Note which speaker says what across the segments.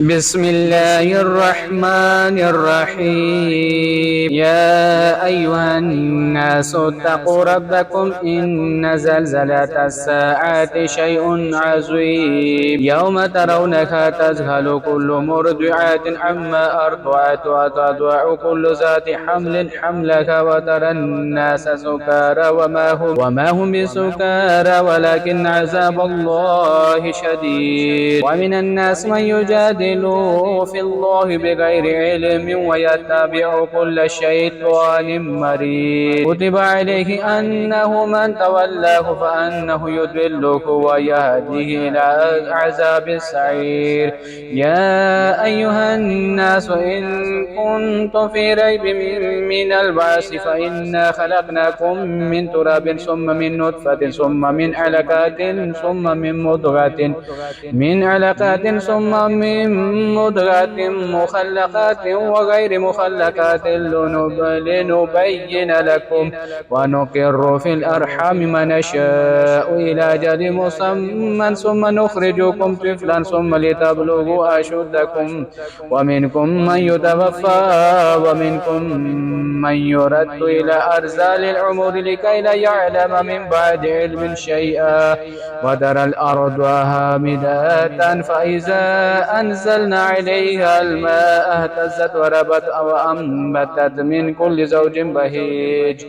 Speaker 1: بسم الله الرحمن الرحيم يا أيها الناس اتقوا ربكم إن زلزلة الساعة شيء عظيم يوم ترونها تذهل كل مرضعة عما أرضعت وتضع كل ذات حمل حملها وترى الناس سكارى وما هم بسكارى ولكن عذاب الله شديد ومن الناس من يجادل في الله بغير علم ويتبع كل شيطان مريد كتب عليه أنه من تولاه فأنه يضله ويهديه إلى عذاب السعير يا أيها الناس إن كنتم في ريب من البعث فإنا خلقناكم من تراب ثم من نطفة ثم من علقات ثم من مضغة مخلقات وغير مخلقات لنبين لكم ونقر في الأرحام ما نشاء إلى أجل مسمى ثم نخرجكم طفلا ثم لتبلغوا أشدكم ومنكم من يتوفى ومنكم من يرد إلى أرذل العمر لكي لا يعلم من بعد علم شيئا وترى الأرض هامدة فإذا أنزلنا عليها الماء اهتزت وربت وأنبتت من كل زوج بهيج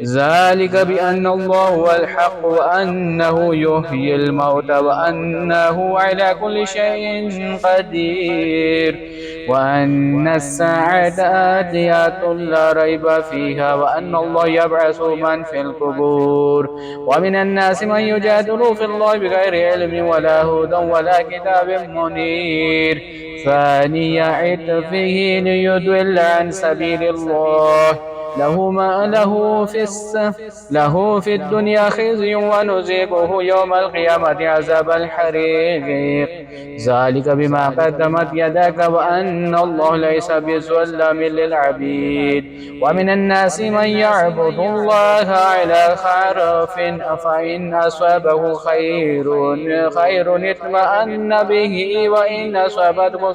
Speaker 1: ذلك بأن الله هو الحق وأنه يحيي الموتى وأنه على كل شيء قدير وأن الساعة آتية لا ريب فيها وأن الله يبعث من في القبور ومن الناس من يجادل في الله بغير علم ولا هدى ولا كتاب منير ثاني عطفه ليضل عن سبيل الله له في الدنيا خزي ونذيقه يوم القيامة عذاب الحريق ذلك بما قدمت يداك وأن الله ليس بظلام للعبيد ومن الناس من يعبد الله على حرف فإن أصابه خير اطمأن به وإن أصابته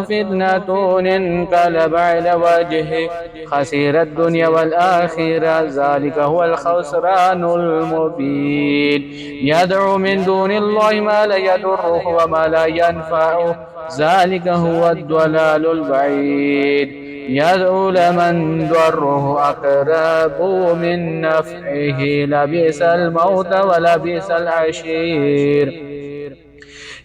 Speaker 1: فتنة انقلب على وجهه خسر الدنيا والآخرة ذلك هو الخسران المبين يدعو من دون الله ما لا يضره وما لا ينفعه ذلك هو الضلال البعيد يدعو لمن ضره أقرب من نفعه لبئس الموت ولبئس العشير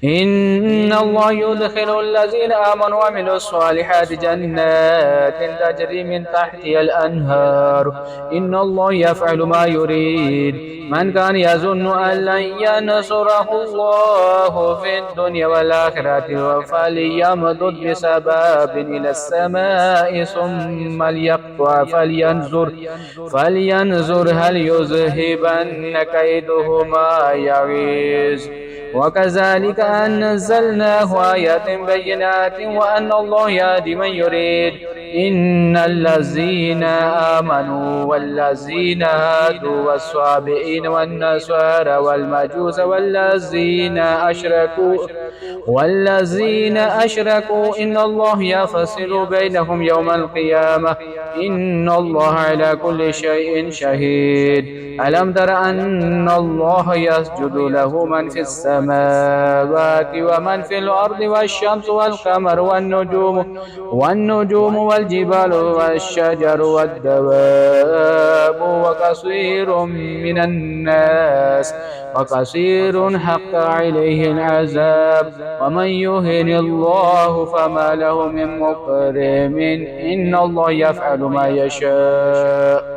Speaker 1: إن الله يدخل الذين آمنوا وعملوا الصالحات جنات تجري من تحتها الأنهار إن الله يفعل ما يريد من كان يظن أن لن ينصره الله في الدنيا والآخرة فليمدد بسباب إلى السماء ثم ليقطع فلينظر هل يذهبن كيده ما يغيظ وكذلك أنزلناه آيات بينات وأن الله يهدي من يريد إن الذين آمنوا والذين هادوا والصابئين والنصارى والمجوس والذين أشركوا إن الله يفصل بينهم يوم القيامة إن الله على كل شيء شهيد ألم تر أن الله يسجد له من في السماوات ومن في الأرض والشمس والقمر والنجوم والجبال والشجر والدواب وكثير حق عليه العذاب ومن يهن الله فما له من مكرم إن الله يفعل ما يشاء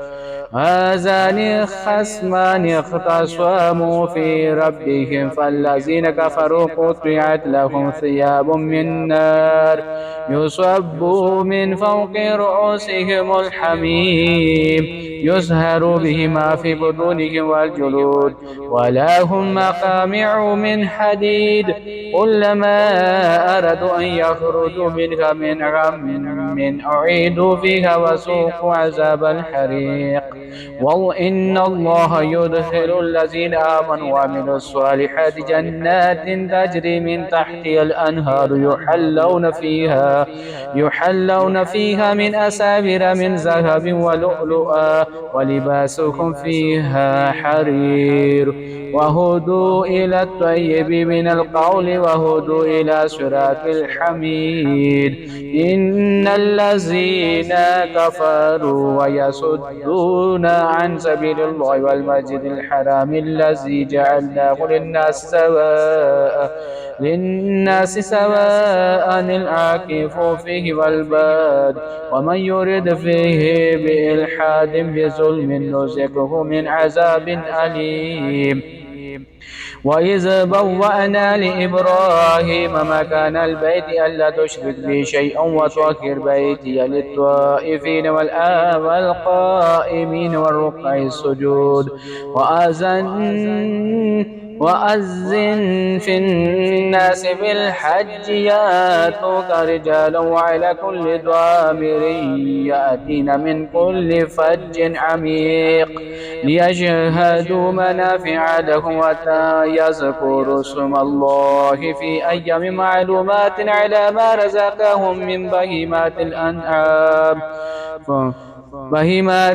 Speaker 1: هذان خصمان اختصموا في ربهم فالذين كفروا قطعت لهم ثياب من نار يصب من فوق رؤوسهم الحميم يسهر به ما في بطونهم والجلود، ولهم مقامع من حديد كلما أرادوا أن يخرجوا منها من غم أعيدوا فيها وسوقوا عذاب الحريق. وإن الله يدخل الذين آمنوا وعملوا الصالحات جنات تجري من تحتها الأنهار يحلون فيها من أساور من ذهب ولؤلؤا ولباسهم فيها حرير وهدوا إلى الطيب من القول وهدوا إلى صراط الحميد. إن الذين كفروا ويصدون عن سبيل الله والمسجد الحرام الذي جعلناه للناس سواء العاكف فيه والباد ومن يرد فيه بإلحاد بظلم نزقه من عذاب أليم. وإذ بوأنا لإبراهيم مكان البيت ألا تشرك بي شيئا وطهر بيتي للطائفين والقائمين والركع السجود وأذن في الناس بالحج ياتوك رجالا وعلى كل ضامر يأتين من كل فج عميق ليشهدوا منافع لهم ويذكروا اسم الله في أيام معلومات على ما رزقهم من بهيمات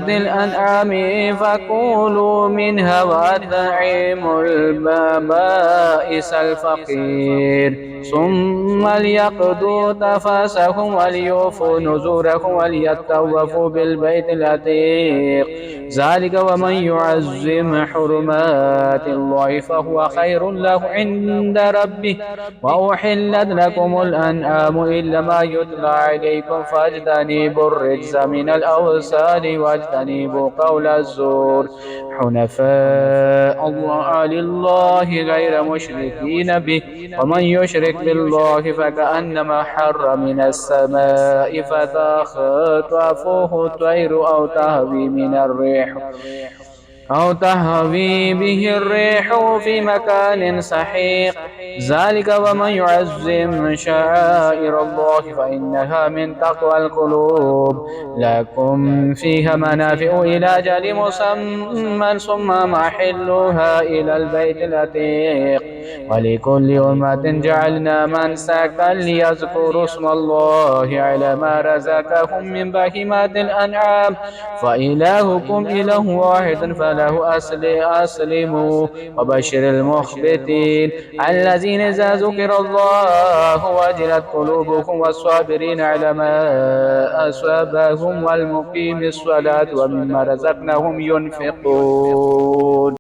Speaker 1: الأنعام فكلوا منها وأطعموا البائس الفقير ثم ليقضوا تفاسهم وليوفوا نذورهم وليطوفوا بالبيت العتيق ذلك ومن يعظم حرمات الله فهو خير له عند ربه. وأحلت لكم الأنعام إلا ما يتلى عليكم فاجتنبوا الرجز من الأوثان واجتنبوا قول الزور حنفاء لله غير مشركين به ومن يشرك بالله فكأنما حر من السماء فتخطفه الطير أو تهوي به الريح في مكان سحيق ذلك ومن يعظم شعائر الله فإنها من تقوى القلوب. لكم فيها منافع إلى أجل مسمى ثم محلها إلى البيت العتيق ولكل أمة جعلنا منسكا ليذكروا اسم الله على ما رزقهم من بهيمات الأنعام فإلهكم إله واحد فله أسلموا. وبشر المخبتين الذين إذا ذكر الله وجلت قلوبهم والصابرين على ما أصابهم والمقيم الصلاة ومما رزقناهم ينفقون.